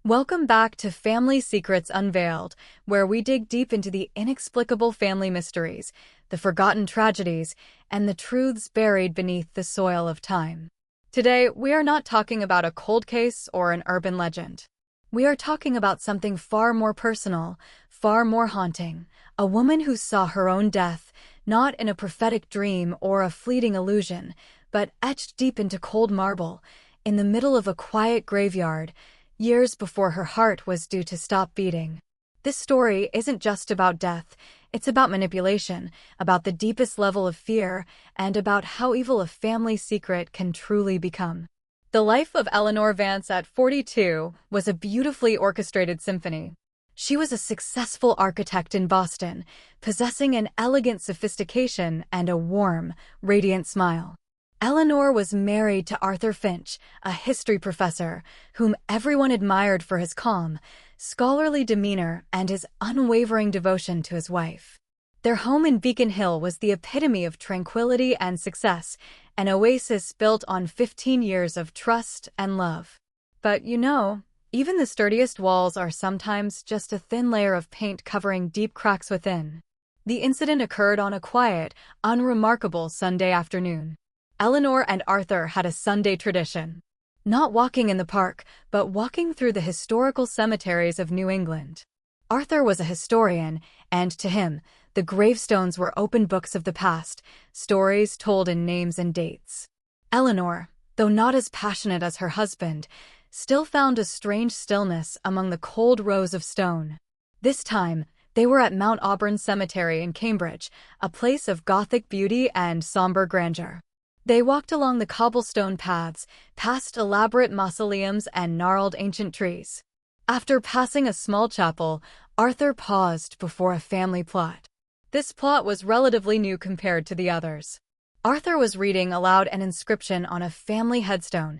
Welcome back to Family Secrets Unveiled, where we dig deep into the inexplicable family mysteries, the forgotten tragedies, and the truths buried beneath the soil of time. Today, we are not talking about a cold case or an urban legend. We are talking about something far more personal, far more haunting, a woman who saw her own death, not in a prophetic dream or a fleeting illusion, but etched deep into cold marble, in the middle of a quiet graveyard, years before her heart was due to stop beating. This story isn't just about death, it's about manipulation, about the deepest level of fear, and about how evil a family secret can truly become. The life of Eleanor Vance at 42 was a beautifully orchestrated symphony. She was a successful architect in Boston, possessing an elegant sophistication and a warm, radiant smile. Eleanor was married to Arthur Finch, a history professor, whom everyone admired for his calm, scholarly demeanor and his unwavering devotion to his wife. Their home in Beacon Hill was the epitome of tranquility and success, an oasis built on 15 years of trust and love. But even the sturdiest walls are sometimes just a thin layer of paint covering deep cracks within. The incident occurred on a quiet, unremarkable Sunday afternoon. Eleanor and Arthur had a Sunday tradition. Not walking in the park, but walking through the historical cemeteries of New England. Arthur was a historian, and to him, the gravestones were open books of the past, stories told in names and dates. Eleanor, though not as passionate as her husband, still found a strange stillness among the cold rows of stone. This time, they were at Mount Auburn Cemetery in Cambridge, a place of Gothic beauty and somber grandeur. They walked along the cobblestone paths, past elaborate mausoleums and gnarled ancient trees. After passing a small chapel, Arthur paused before a family plot. This plot was relatively new compared to the others. Arthur was reading aloud an inscription on a family headstone,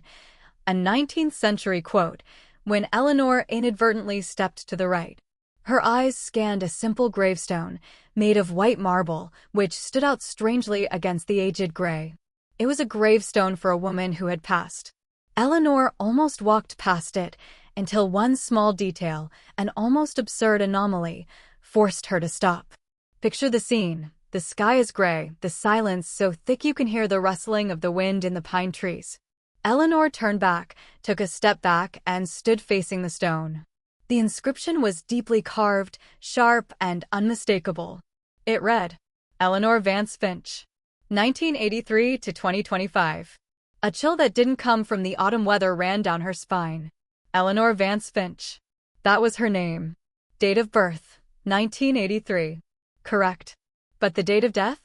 a 19th century quote, when Eleanor inadvertently stepped to the right. Her eyes scanned a simple gravestone, made of white marble, which stood out strangely against the aged gray. It was a gravestone for a woman who had passed. Eleanor almost walked past it until one small detail, an almost absurd anomaly, forced her to stop. Picture the scene. The sky is gray, the silence so thick you can hear the rustling of the wind in the pine trees. Eleanor turned back, took a step back, and stood facing the stone. The inscription was deeply carved, sharp, and unmistakable. It read, Eleanor Vance Finch, 1983 to 2025. A chill that didn't come from the autumn weather ran down her spine. Eleanor Vance Finch. That was her name. Date of birth, 1983. Correct. But the date of death?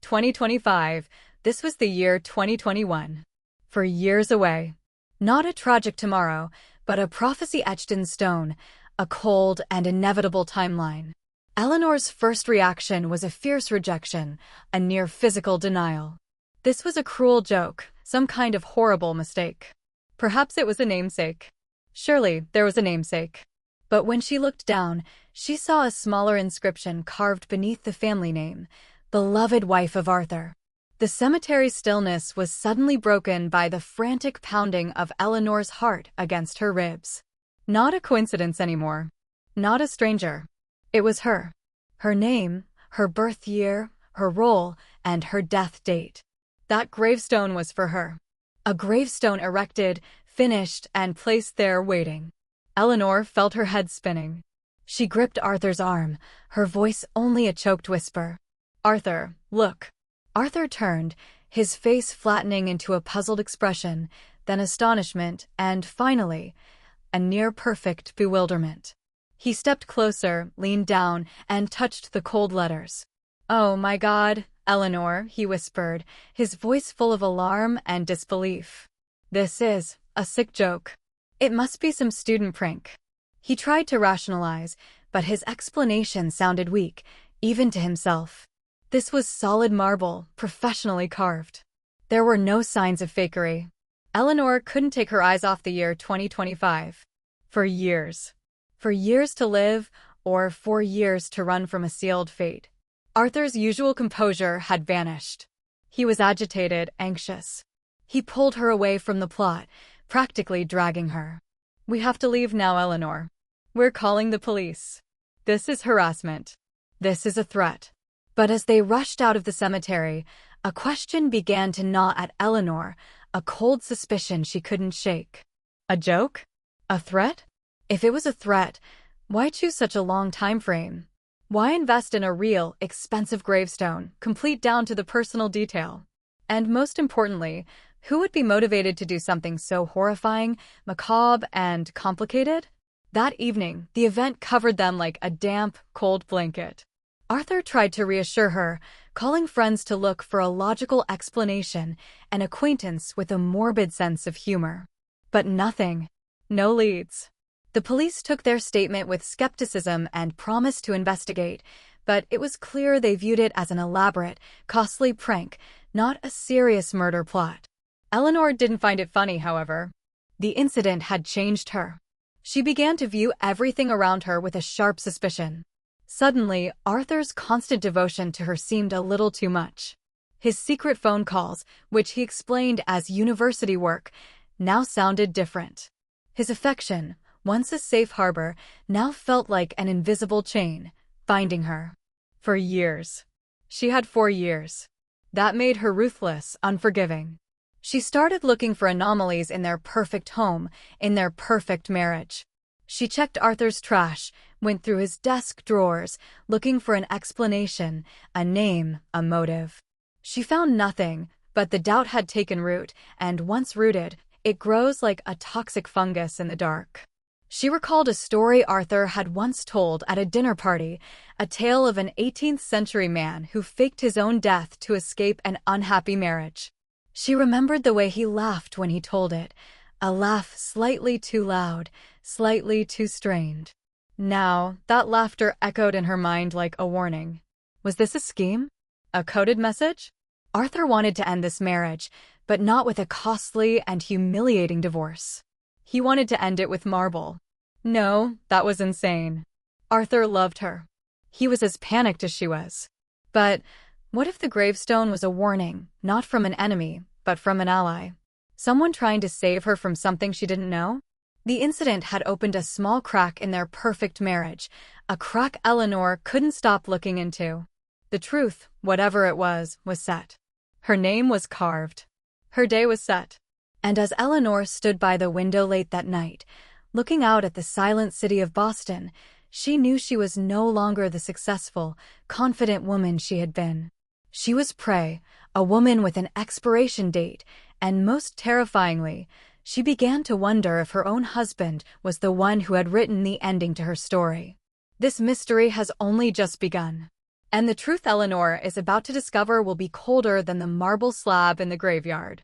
2025. This was the year 2021. For years away. Not a tragic tomorrow, but a prophecy etched in stone, a cold and inevitable timeline. Eleanor's first reaction was a fierce rejection, a near physical denial. This was a cruel joke, some kind of horrible mistake. Perhaps it was a namesake. Surely, there was a namesake. But when she looked down, she saw a smaller inscription carved beneath the family name, beloved wife of Arthur. The cemetery's stillness was suddenly broken by the frantic pounding of Eleanor's heart against her ribs. Not a coincidence anymore. Not a stranger. It was her. Her name, her birth year, her role, and her death date. That gravestone was for her. A gravestone erected, finished, and placed there waiting. Eleanor felt her head spinning. She gripped Arthur's arm, her voice only a choked whisper. Arthur, look. Arthur turned, his face flattening into a puzzled expression, then astonishment, and finally, a near-perfect bewilderment. He stepped closer, leaned down, and touched the cold letters. Oh my God, Eleanor, he whispered, his voice full of alarm and disbelief. This is a sick joke. It must be some student prank. He tried to rationalize, but his explanation sounded weak, even to himself. This was solid marble, professionally carved. There were no signs of fakery. Eleanor couldn't take her eyes off the year 2025. For years. For years to live, or for years to run from a sealed fate. Arthur's usual composure had vanished. He was agitated, anxious. He pulled her away from the plot, practically dragging her. "We have to leave now, Eleanor. We're calling the police. This is harassment. This is a threat." But as they rushed out of the cemetery, a question began to gnaw at Eleanor, a cold suspicion she couldn't shake. A joke? A threat? If it was a threat, why choose such a long time frame? Why invest in a real, expensive gravestone, complete down to the personal detail? And most importantly, who would be motivated to do something so horrifying, macabre, and complicated? That evening, the event covered them like a damp, cold blanket. Arthur tried to reassure her, calling friends to look for a logical explanation and acquaintance with a morbid sense of humor. But nothing. No leads. The police took their statement with skepticism and promised to investigate, but it was clear they viewed it as an elaborate, costly prank, not a serious murder plot. Eleanor didn't find it funny, however. The incident had changed her. She began to view everything around her with a sharp suspicion. Suddenly, Arthur's constant devotion to her seemed a little too much. His secret phone calls, which he explained as university work, now sounded different. His affection, once a safe harbor, now felt like an invisible chain, binding her. For years. She had 4 years. That made her ruthless, unforgiving. She started looking for anomalies in their perfect home, in their perfect marriage. She checked Arthur's trash, went through his desk drawers, looking for an explanation, a name, a motive. She found nothing, but the doubt had taken root, and once rooted, it grows like a toxic fungus in the dark. She recalled a story Arthur had once told at a dinner party, a tale of an 18th-century man who faked his own death to escape an unhappy marriage. She remembered the way he laughed when he told it, a laugh slightly too loud, slightly too strained. Now, that laughter echoed in her mind like a warning. Was this a scheme? A coded message? Arthur wanted to end this marriage, but not with a costly and humiliating divorce. He wanted to end it with marble. No, that was insane. Arthur loved her. He was as panicked as she was. But what if the gravestone was a warning, not from an enemy, but from an ally? Someone trying to save her from something she didn't know? The incident had opened a small crack in their perfect marriage, a crack Eleanor couldn't stop looking into. The truth, whatever it was set. Her name was carved. Her day was set. And as Eleanor stood by the window late that night, looking out at the silent city of Boston, she knew she was no longer the successful, confident woman she had been. She was prey, a woman with an expiration date, and most terrifyingly, she began to wonder if her own husband was the one who had written the ending to her story. This mystery has only just begun. And the truth Eleanor is about to discover will be colder than the marble slab in the graveyard.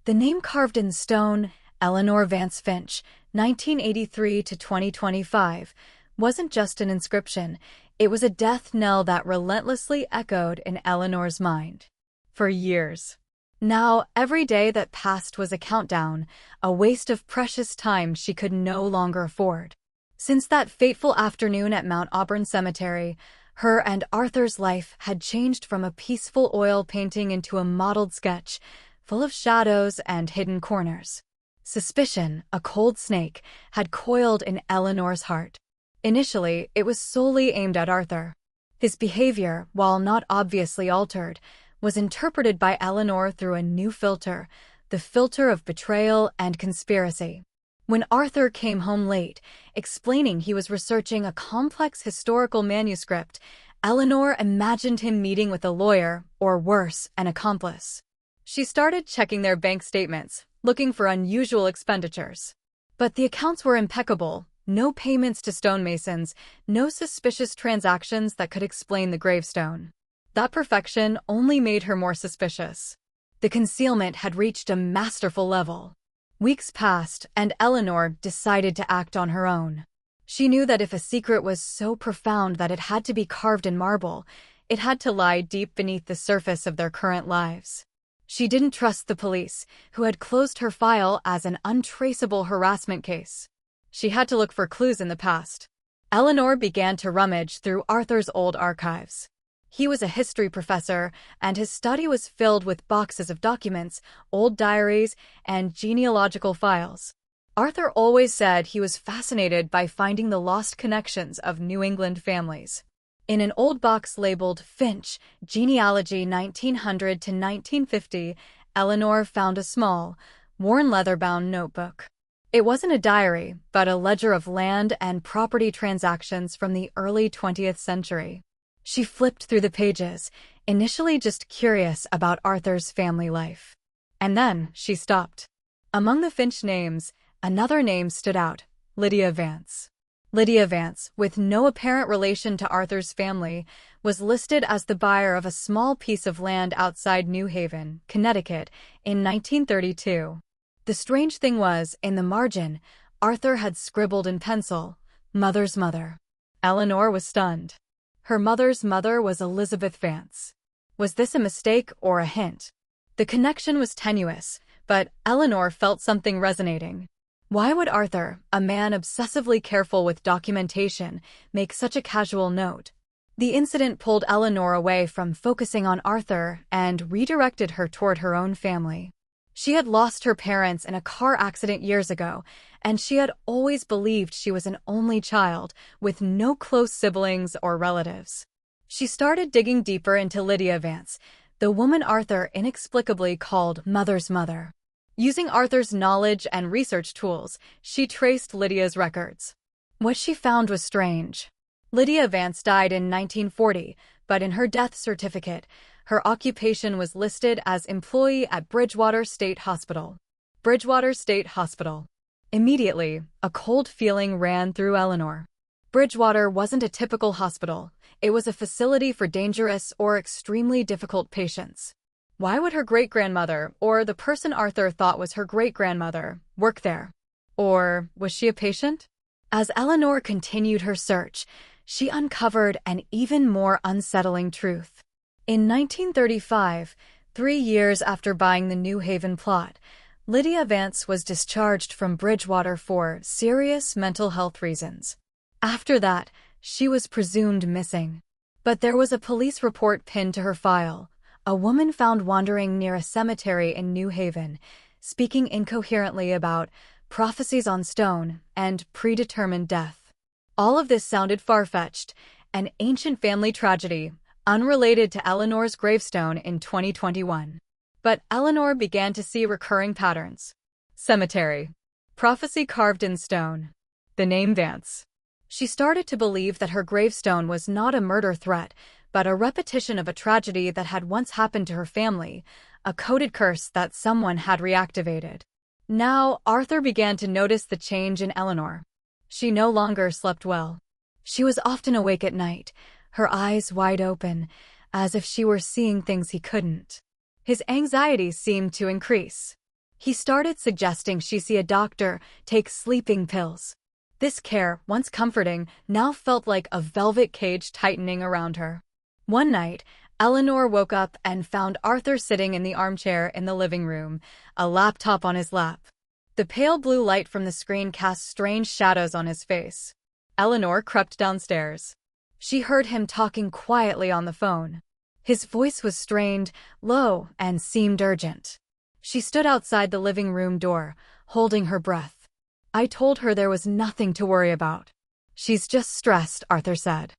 The name carved in stone, Eleanor Vance Finch, 1983 to 2025, wasn't just an inscription, it was a death knell that relentlessly echoed in Eleanor's mind. For years. Now, every day that passed was a countdown, a waste of precious time she could no longer afford. Since that fateful afternoon at Mount Auburn Cemetery, her and Arthur's life had changed from a peaceful oil painting into a modeled sketch, full of shadows and hidden corners. Suspicion, a cold snake, had coiled in Eleanor's heart. Initially, it was solely aimed at Arthur. His behavior, while not obviously altered, was interpreted by Eleanor through a new filter, the filter of betrayal and conspiracy. When Arthur came home late, explaining he was researching a complex historical manuscript, Eleanor imagined him meeting with a lawyer, or worse, an accomplice. She started checking their bank statements, looking for unusual expenditures. But the accounts were impeccable, no payments to stonemasons, no suspicious transactions that could explain the gravestone. That perfection only made her more suspicious. The concealment had reached a masterful level. Weeks passed, and Eleanor decided to act on her own. She knew that if a secret was so profound that it had to be carved in marble, it had to lie deep beneath the surface of their current lives. She didn't trust the police, who had closed her file as an untraceable harassment case. She had to look for clues in the past. Eleanor began to rummage through Arthur's old archives. He was a history professor, and his study was filled with boxes of documents, old diaries, and genealogical files. Arthur always said he was fascinated by finding the lost connections of New England families. In an old box labeled Finch, Genealogy 1900 to 1950, Eleanor found a small, worn leather-bound notebook. It wasn't a diary, but a ledger of land and property transactions from the early 20th century. She flipped through the pages, initially just curious about Arthur's family life. And then she stopped. Among the Finch names, another name stood out: Lydia Vance. Lydia Vance, with no apparent relation to Arthur's family, was listed as the buyer of a small piece of land outside New Haven, Connecticut, in 1932. The strange thing was, in the margin, Arthur had scribbled in pencil, "Mother's mother." Eleanor was stunned. Her mother's mother was Elizabeth Vance. Was this a mistake or a hint? The connection was tenuous, but Eleanor felt something resonating. Why would Arthur, a man obsessively careful with documentation, make such a casual note? The incident pulled Eleanor away from focusing on Arthur and redirected her toward her own family. She had lost her parents in a car accident years ago, and she had always believed she was an only child, with no close siblings or relatives. She started digging deeper into Lydia Vance, the woman Arthur inexplicably called Mother's Mother. Using Arthur's knowledge and research tools, she traced Lydia's records. What she found was strange. Lydia Vance died in 1940, but in her death certificate, her occupation was listed as employee at Bridgewater State Hospital. Bridgewater State Hospital. Immediately, a cold feeling ran through Eleanor. Bridgewater wasn't a typical hospital. It was a facility for dangerous or extremely difficult patients. Why would her great-grandmother, or the person Arthur thought was her great-grandmother, work there? Or was she a patient? As Eleanor continued her search, she uncovered an even more unsettling truth. In 1935, 3 years after buying the New Haven plot, Lydia Vance was discharged from Bridgewater for serious mental health reasons. After that, she was presumed missing. But there was a police report pinned to her file. A woman found wandering near a cemetery in New Haven, speaking incoherently about prophecies on stone and predetermined death. All of this sounded far-fetched, an ancient family tragedy, unrelated to Eleanor's gravestone in 2021. But Eleanor began to see recurring patterns. Cemetery. Prophecy carved in stone. The name Vance. She started to believe that her gravestone was not a murder threat, but a repetition of a tragedy that had once happened to her family, a coded curse that someone had reactivated. Now, Arthur began to notice the change in Eleanor. She no longer slept well. She was often awake at night, her eyes wide open, as if she were seeing things he couldn't. His anxiety seemed to increase. He started suggesting she see a doctor, take sleeping pills. This care, once comforting, now felt like a velvet cage tightening around her. One night, Eleanor woke up and found Arthur sitting in the armchair in the living room, a laptop on his lap. The pale blue light from the screen cast strange shadows on his face. Eleanor crept downstairs. She heard him talking quietly on the phone. His voice was strained, low, and seemed urgent. She stood outside the living room door, holding her breath. "I told her there was nothing to worry about." "She's just stressed," Arthur said.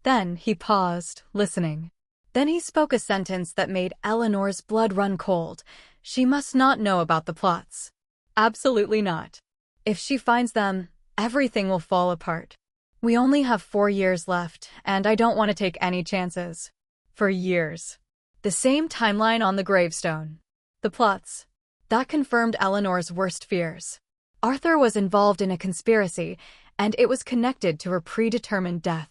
Then he paused, listening. Then he spoke a sentence that made Eleanor's blood run cold. "She must not know about the plots." "Absolutely not. If she finds them, everything will fall apart. We only have 4 years left, and I don't want to take any chances." For years. The same timeline on the gravestone. The plots. That confirmed Eleanor's worst fears. Arthur was involved in a conspiracy, and it was connected to her predetermined death.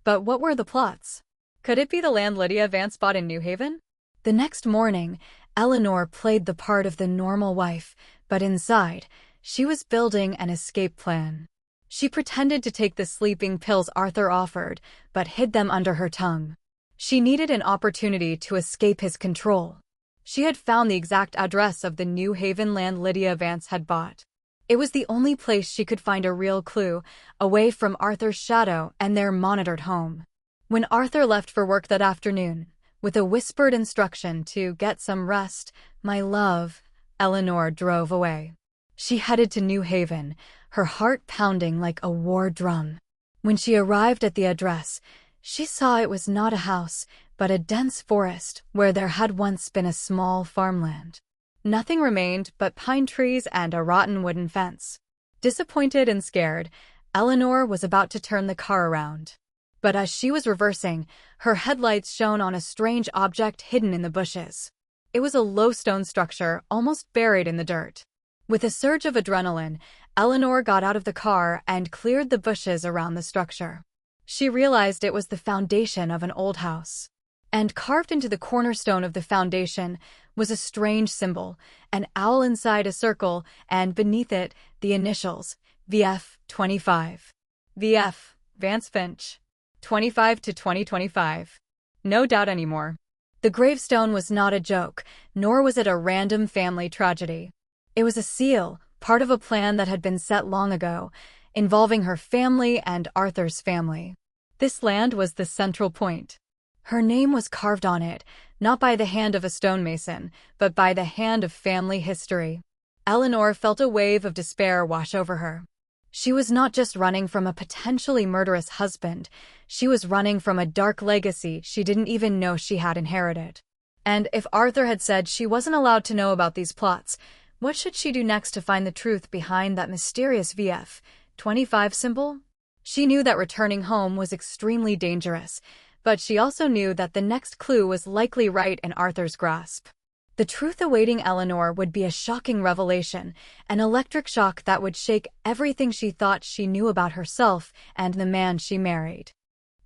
But what were the plots? Could it be the land Lydia Vance bought in New Haven? The next morning, Eleanor played the part of the normal wife, but inside, she was building an escape plan. She pretended to take the sleeping pills Arthur offered, but hid them under her tongue. She needed an opportunity to escape his control. She had found the exact address of the New Haven land Lydia Vance had bought. It was the only place she could find a real clue, away from Arthur's shadow and their monitored home. When Arthur left for work that afternoon, with a whispered instruction to get some rest, "My love," Eleanor drove away. She headed to New Haven, her heart pounding like a war drum. When she arrived at the address, she saw it was not a house, but a dense forest where there had once been a small farmland. Nothing remained but pine trees and a rotten wooden fence. Disappointed and scared, Eleanor was about to turn the car around. But as she was reversing, her headlights shone on a strange object hidden in the bushes. It was a low stone structure, almost buried in the dirt. With a surge of adrenaline, Eleanor got out of the car and cleared the bushes around the structure. She realized it was the foundation of an old house. And carved into the cornerstone of the foundation was a strange symbol, an owl inside a circle, and beneath it, the initials, VF 25. VF, Vance Finch. 25 to 2025. No doubt anymore. The gravestone was not a joke, nor was it a random family tragedy. It was a seal, part of a plan that had been set long ago, involving her family and Arthur's family. This land was the central point. Her name was carved on it, not by the hand of a stonemason, but by the hand of family history. Eleanor felt a wave of despair wash over her. She was not just running from a potentially murderous husband, she was running from a dark legacy she didn't even know she had inherited. And if Arthur had said she wasn't allowed to know about these plots, what should she do next to find the truth behind that mysterious VF 25 symbol? She knew that returning home was extremely dangerous, but she also knew that the next clue was likely right in Arthur's grasp. The truth awaiting Eleanor would be a shocking revelation, an electric shock that would shake everything she thought she knew about herself and the man she married.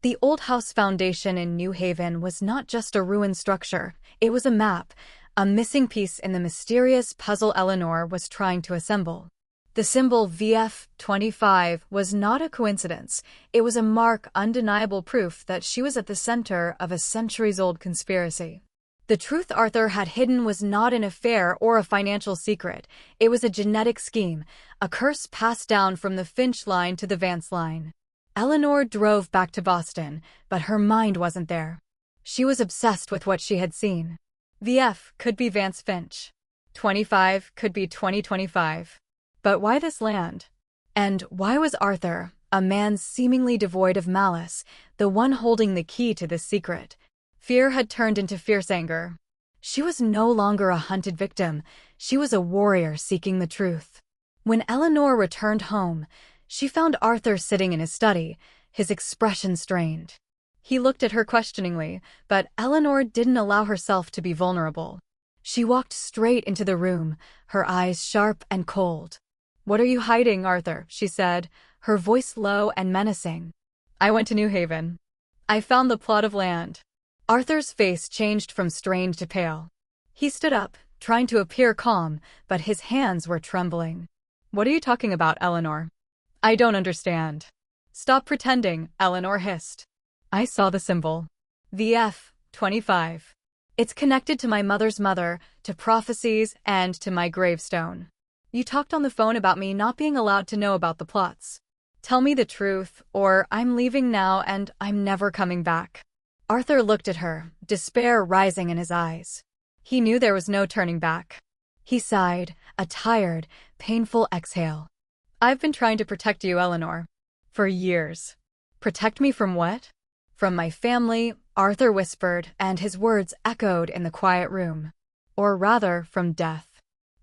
The old house foundation in New Haven was not just a ruined structure, it was a map, a missing piece in the mysterious puzzle Eleanor was trying to assemble. The symbol VF 25 was not a coincidence. It was a mark, undeniable proof that she was at the center of a centuries-old conspiracy. The truth Arthur had hidden was not an affair or a financial secret. It was a genetic scheme, a curse passed down from the Finch line to the Vance line. Eleanor drove back to Boston, but her mind wasn't there. She was obsessed with what she had seen. VF could be Vance Finch. 25 could be 2025. But why this land? And why was Arthur, a man seemingly devoid of malice, the one holding the key to this secret? Fear had turned into fierce anger. She was no longer a hunted victim, she was a warrior seeking the truth. When Eleanor returned home, she found Arthur sitting in his study, his expression strained. He looked at her questioningly, but Eleanor didn't allow herself to be vulnerable. She walked straight into the room, her eyes sharp and cold. "What are you hiding, Arthur?" she said, her voice low and menacing. "I went to New Haven. I found the plot of land." Arthur's face changed from strained to pale. He stood up, trying to appear calm, but his hands were trembling. "What are you talking about, Eleanor?" "I don't understand." "Stop pretending," Eleanor hissed. "I saw the symbol. VF 25. It's connected to my mother's mother, to prophecies, and to my gravestone. You talked on the phone about me not being allowed to know about the plots. Tell me the truth, or I'm leaving now and I'm never coming back." Arthur looked at her, despair rising in his eyes. He knew there was no turning back. He sighed, a tired, painful exhale. "I've been trying to protect you, Eleanor. For years." "Protect me from what?" "From my family," Arthur whispered, and his words echoed in the quiet room. "Or rather, from death."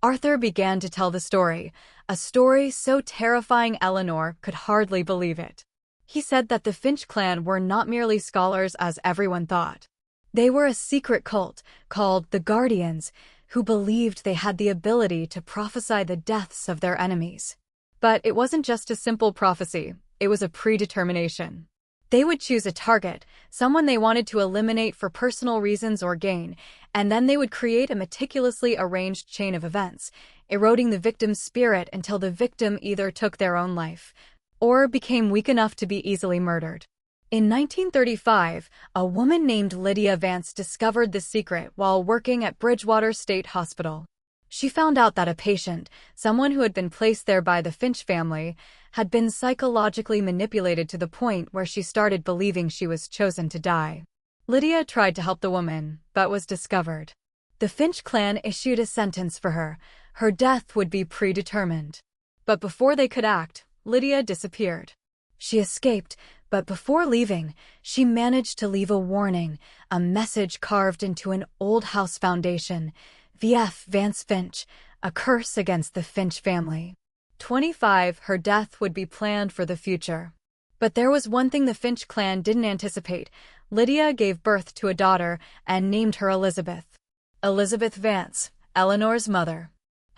Arthur began to tell the story, a story so terrifying Eleanor could hardly believe it. He said that the Finch clan were not merely scholars as everyone thought. They were a secret cult, called the Guardians, who believed they had the ability to prophesy the deaths of their enemies. But it wasn't just a simple prophecy, it was a predetermination. They would choose a target, someone they wanted to eliminate for personal reasons or gain, and then they would create a meticulously arranged chain of events, eroding the victim's spirit until the victim either took their own life or became weak enough to be easily murdered. In 1935, a woman named Lydia Vance discovered the secret while working at Bridgewater State Hospital. She found out that a patient, someone who had been placed there by the Finch family, had been psychologically manipulated to the point where she started believing she was chosen to die. Lydia tried to help the woman, but was discovered. The Finch clan issued a sentence for her. Her death would be predetermined. But before they could act, Lydia disappeared. She escaped, but before leaving, she managed to leave a warning, a message carved into an old house foundation. V.F. Vance Finch, a curse against the Finch family. 25. Her death would be planned for the future. But there was one thing the Finch clan didn't anticipate. Lydia gave birth to a daughter and named her Elizabeth. Elizabeth Vance, Eleanor's mother.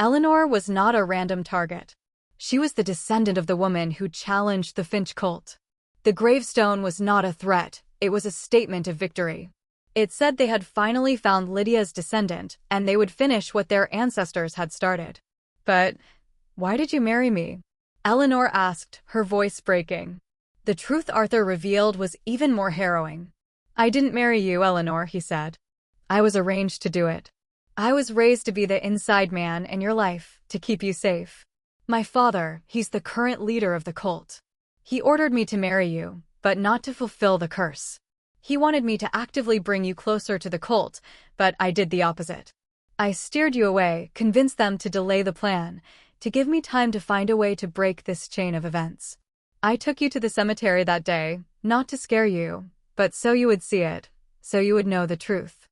Eleanor was not a random target. She was the descendant of the woman who challenged the Finch cult. The gravestone was not a threat, it was a statement of victory. It said they had finally found Lydia's descendant, and they would finish what their ancestors had started. But why did you marry me? Eleanor asked, her voice breaking. The truth Arthur revealed was even more harrowing. I didn't marry you, Eleanor, he said. I was arranged to do it. I was raised to be the inside man in your life, to keep you safe. My father, he's the current leader of the cult. He ordered me to marry you, but not to fulfill the curse. He wanted me to actively bring you closer to the cult, but I did the opposite. I steered you away, convinced them to delay the plan, to give me time to find a way to break this chain of events. I took you to the cemetery that day, not to scare you, but so you would see it, so you would know the truth.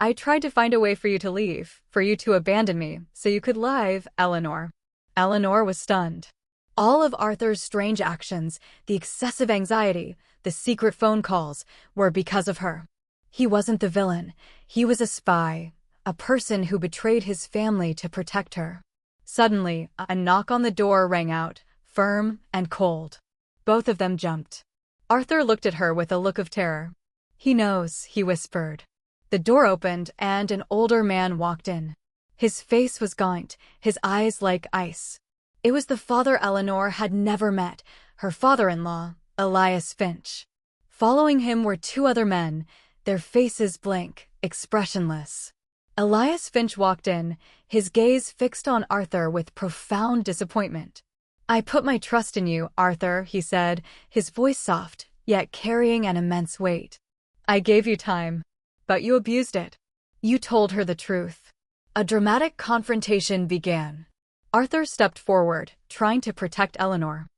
I tried to find a way for you to leave, for you to abandon me, so you could live, Eleanor. Eleanor was stunned. All of Arthur's strange actions, the excessive anxiety, the secret phone calls, were because of her. He wasn't the villain. He was a spy, a person who betrayed his family to protect her. Suddenly, a knock on the door rang out, firm and cold. Both of them jumped. Arthur looked at her with a look of terror. He knows, he whispered. The door opened, and an older man walked in. His face was gaunt, his eyes like ice. It was the father Eleanor had never met, her father-in-law, Elias Finch. Following him were two other men, their faces blank, expressionless. Elias Finch walked in, his gaze fixed on Arthur with profound disappointment. I put my trust in you, Arthur, he said, his voice soft, yet carrying an immense weight. I gave you time, but you abused it. You told her the truth. A dramatic confrontation began. Arthur stepped forward, trying to protect Eleanor.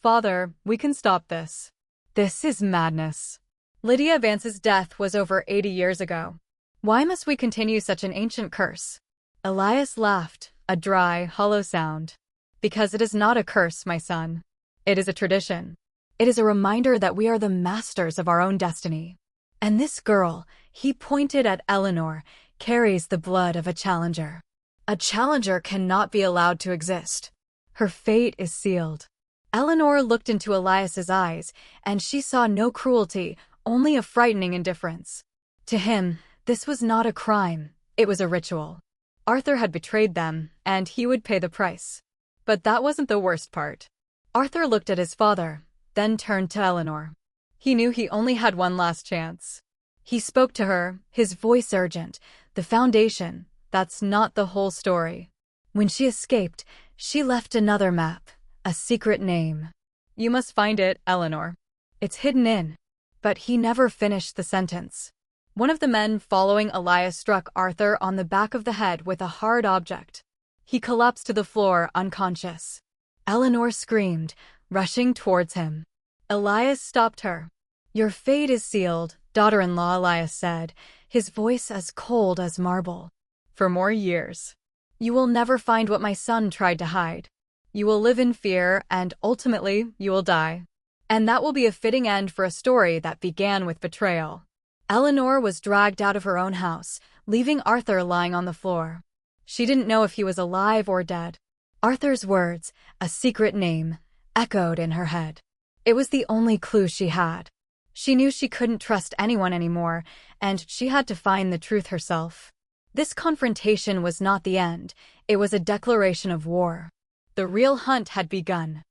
Father, we can stop this. This is madness. Lydia Vance's death was over 80 years ago. Why must we continue such an ancient curse? Elias laughed, a dry, hollow sound. Because it is not a curse, my son. It is a tradition. It is a reminder that we are the masters of our own destiny. And this girl, he pointed at Eleanor, carries the blood of a challenger. A challenger cannot be allowed to exist. Her fate is sealed. Eleanor looked into Elias's eyes, and she saw no cruelty, only a frightening indifference. To him, this was not a crime, it was a ritual. Arthur had betrayed them, and he would pay the price. But that wasn't the worst part. Arthur looked at his father, then turned to Eleanor. He knew he only had one last chance. He spoke to her, his voice urgent. The foundation, that's not the whole story. When she escaped, she left another map, a secret name. You must find it, Eleanor. It's hidden in. But he never finished the sentence. One of the men following Elias struck Arthur on the back of the head with a hard object. He collapsed to the floor, unconscious. Eleanor screamed, rushing towards him. Elias stopped her. Your fate is sealed, daughter-in-law, Elias said, his voice as cold as marble. For more years. You will never find what my son tried to hide. You will live in fear, and ultimately, you will die. And that will be a fitting end for a story that began with betrayal. Eleanor was dragged out of her own house, leaving Arthur lying on the floor. She didn't know if he was alive or dead. Arthur's words, a secret name, echoed in her head. It was the only clue she had. She knew she couldn't trust anyone anymore, and she had to find the truth herself. This confrontation was not the end, it was a declaration of war. The real hunt had begun.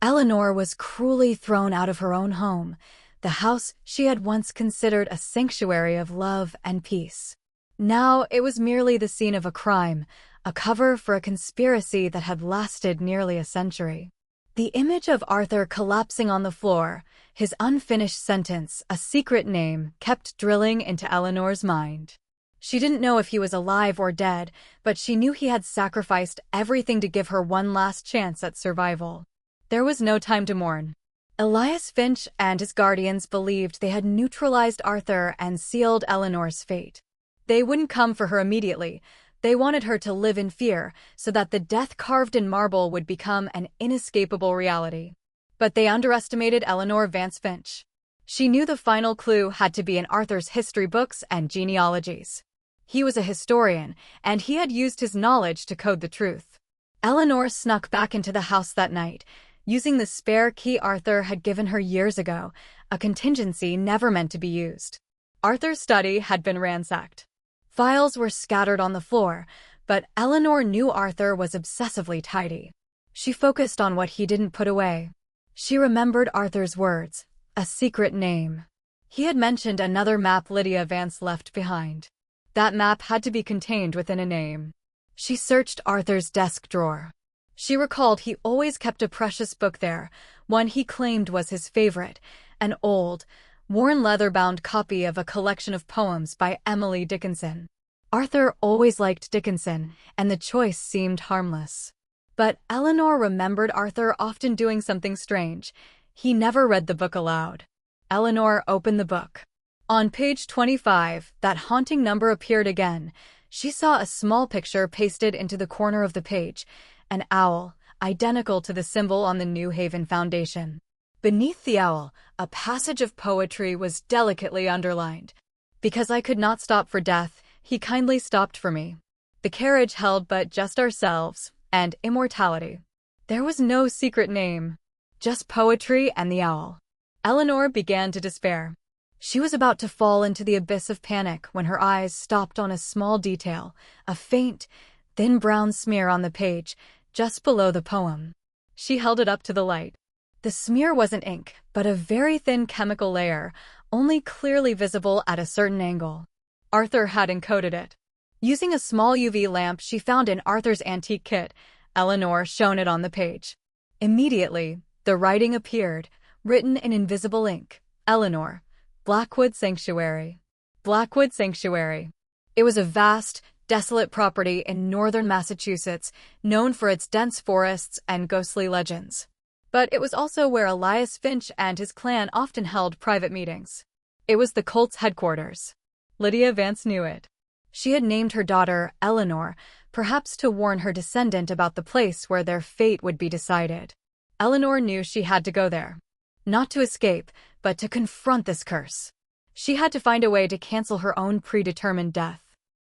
Eleanor was cruelly thrown out of her own home, the house she had once considered a sanctuary of love and peace. Now it was merely the scene of a crime, a cover for a conspiracy that had lasted nearly a century. The image of Arthur collapsing on the floor, his unfinished sentence, a secret name, kept drilling into Eleanor's mind. She didn't know if he was alive or dead, but she knew he had sacrificed everything to give her one last chance at survival. There was no time to mourn. Elias Finch and his guardians believed they had neutralized Arthur and sealed Eleanor's fate. They wouldn't come for her immediately. They wanted her to live in fear so that the death carved in marble would become an inescapable reality. But they underestimated Eleanor Vance Finch. She knew the final clue had to be in Arthur's history books and genealogies. He was a historian, and he had used his knowledge to code the truth. Eleanor snuck back into the house that night, using the spare key Arthur had given her years ago, a contingency never meant to be used. Arthur's study had been ransacked. Files were scattered on the floor, but Eleanor knew Arthur was obsessively tidy. She focused on what he didn't put away. She remembered Arthur's words, a secret name. He had mentioned another map Lydia Vance left behind. That map had to be contained within a name. She searched Arthur's desk drawer. She recalled he always kept a precious book there, one he claimed was his favorite, an old, worn leather-bound copy of a collection of poems by Emily Dickinson. Arthur always liked Dickinson, and the choice seemed harmless. But Eleanor remembered Arthur often doing something strange. He never read the book aloud. Eleanor opened the book. On page 25, that haunting number appeared again. She saw a small picture pasted into the corner of the page, an owl, identical to the symbol on the New Haven Foundation. Beneath the owl, a passage of poetry was delicately underlined. Because I could not stop for death, he kindly stopped for me. The carriage held but just ourselves, and immortality. There was no secret name, just poetry and the owl. Eleanor began to despair. She was about to fall into the abyss of panic when her eyes stopped on a small detail, a faint, thin brown smear on the page, just below the poem. She held it up to the light. The smear wasn't ink, but a very thin chemical layer, only clearly visible at a certain angle. Arthur had encoded it. Using a small UV lamp she found in Arthur's antique kit, Eleanor shone it on the page. Immediately, the writing appeared, written in invisible ink. Eleanor, Blackwood Sanctuary. Blackwood Sanctuary. It was a vast, desolate property in northern Massachusetts, known for its dense forests and ghostly legends. But it was also where Elias Finch and his clan often held private meetings. It was the cult's headquarters. Lydia Vance knew it. She had named her daughter Eleanor, perhaps to warn her descendant about the place where their fate would be decided. Eleanor knew she had to go there. Not to escape, but to confront this curse. She had to find a way to cancel her own predetermined death.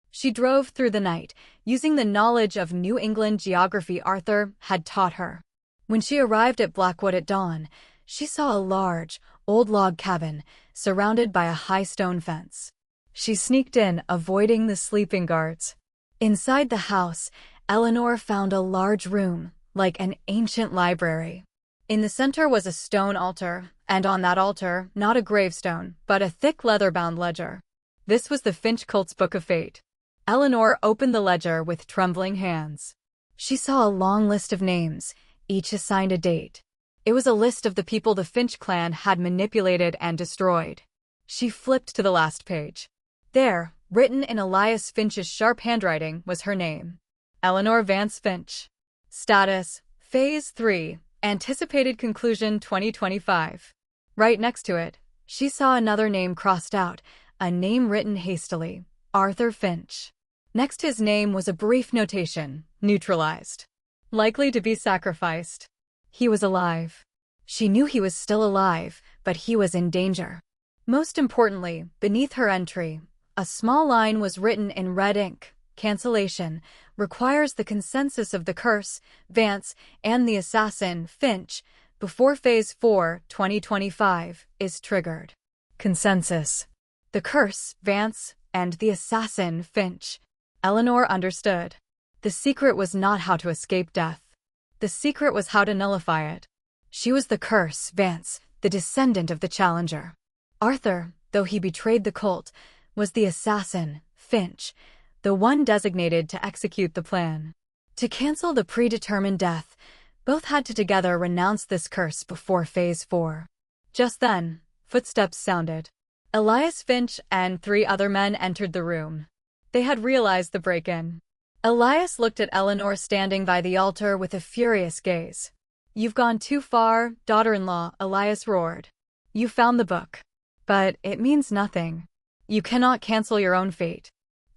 She drove through the night, using the knowledge of New England geography Arthur had taught her. When she arrived at Blackwood at dawn, she saw a large, old log cabin, surrounded by a high stone fence. She sneaked in, avoiding the sleeping guards. Inside the house, Eleanor found a large room, like an ancient library. In the center was a stone altar, and on that altar, not a gravestone, but a thick leather-bound ledger. This was the Finch cult's Book of Fate. Eleanor opened the ledger with trembling hands. She saw a long list of names, each assigned a date. It was a list of the people the Finch clan had manipulated and destroyed. She flipped to the last page. There, written in Elias Finch's sharp handwriting, was her name. Eleanor Vance Finch. Status, Phase 3, Anticipated Conclusion 2025. Right next to it, she saw another name crossed out, a name written hastily, Arthur Finch. Next to his name was a brief notation, neutralized. Likely to be sacrificed. He was alive. She knew he was still alive, but he was in danger. Most importantly, beneath her entry, a small line was written in red ink. Cancellation requires the consensus of the curse, Vance, and the assassin, Finch, before Phase 4, 2025, is triggered. Consensus. The curse, Vance, and the assassin, Finch. Eleanor understood. The secret was not how to escape death. The secret was how to nullify it. She was the curse, Vance, the descendant of the challenger. Arthur, though he betrayed the cult, was the assassin, Finch, the one designated to execute the plan. To cancel the predetermined death, both had to together renounce this curse before Phase 4. Just then, footsteps sounded. Elias Finch and 3 other men entered the room. They had realized the break-in. Elias looked at Eleanor standing by the altar with a furious gaze. "You've gone too far, daughter-in-law," Elias roared. "You found the book. But it means nothing. You cannot cancel your own fate."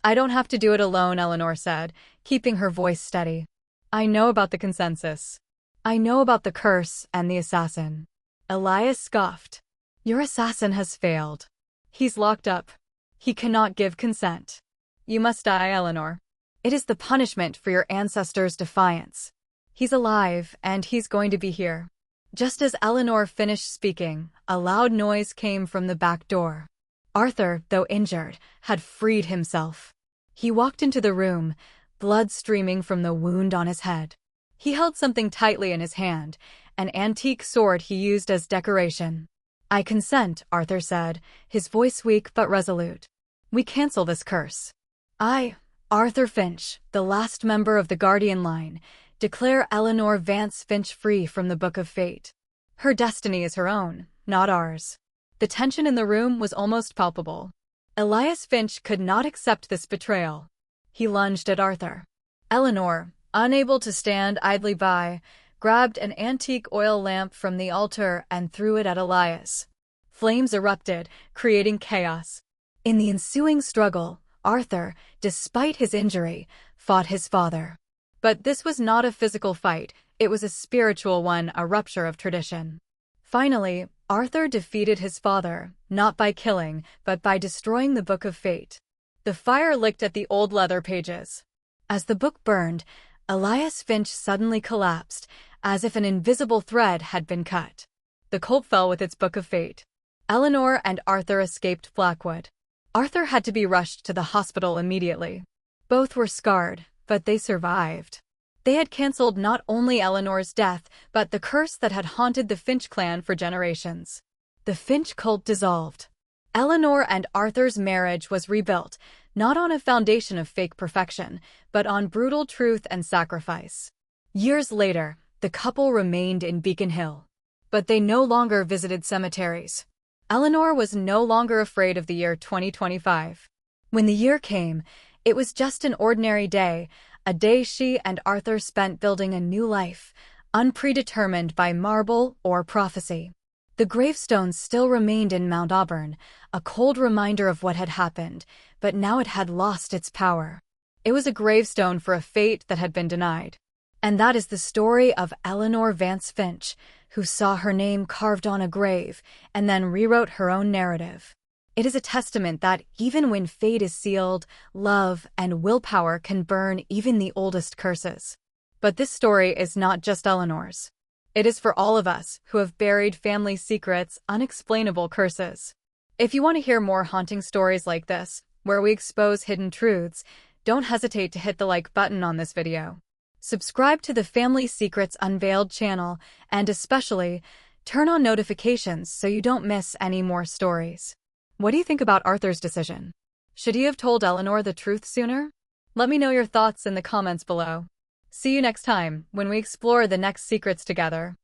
"I don't have to do it alone," Eleanor said, keeping her voice steady. "I know about the consensus. I know about the curse and the assassin." Elias scoffed. "Your assassin has failed. He's locked up. He cannot give consent. You must die, Eleanor. It is the punishment for your ancestors' defiance. He's alive, and he's going to be here." Just as Eleanor finished speaking, a loud noise came from the back door. Arthur, though injured, had freed himself. He walked into the room, blood streaming from the wound on his head. He held something tightly in his hand, an antique sword he used as decoration. "I consent," Arthur said, his voice weak but resolute. "We cancel this curse. I, Arthur Finch, the last member of the Guardian line, declare Eleanor Vance Finch free from the Book of Fate. Her destiny is her own, not ours." The tension in the room was almost palpable. Elias Finch could not accept this betrayal. He lunged at Arthur. Eleanor, unable to stand idly by, grabbed an antique oil lamp from the altar and threw it at Elias. Flames erupted, creating chaos. In the ensuing struggle, Arthur, despite his injury, fought his father. But this was not a physical fight, it was a spiritual one, a rupture of tradition. Finally, Arthur defeated his father, not by killing, but by destroying the Book of Fate. The fire licked at the old leather pages. As the book burned, Elias Finch suddenly collapsed, as if an invisible thread had been cut. The cult fell with its Book of Fate. Eleanor and Arthur escaped Blackwood. Arthur had to be rushed to the hospital immediately. Both were scarred, but they survived. They had cancelled not only Eleanor's death, but the curse that had haunted the Finch clan for generations. The Finch cult dissolved. Eleanor and Arthur's marriage was rebuilt, not on a foundation of fake perfection, but on brutal truth and sacrifice. Years later, the couple remained in Beacon Hill. But they no longer visited cemeteries. Eleanor was no longer afraid of the year 2025. When the year came, it was just an ordinary day, a day she and Arthur spent building a new life, unpredetermined by marble or prophecy. The gravestone still remained in Mount Auburn, a cold reminder of what had happened, but now it had lost its power. It was a gravestone for a fate that had been denied. And that is the story of Eleanor Vance Finch, who saw her name carved on a grave and then rewrote her own narrative. It is a testament that even when fate is sealed, love and willpower can burn even the oldest curses. But this story is not just Eleanor's. It is for all of us who have buried family secrets, unexplainable curses. If you want to hear more haunting stories like this, where we expose hidden truths, don't hesitate to hit the like button on this video. Subscribe to the Family Secrets Unveiled channel, and especially, turn on notifications so you don't miss any more stories. What do you think about Arthur's decision? Should he have told Eleanor the truth sooner? Let me know your thoughts in the comments below. See you next time, when we explore the next secrets together.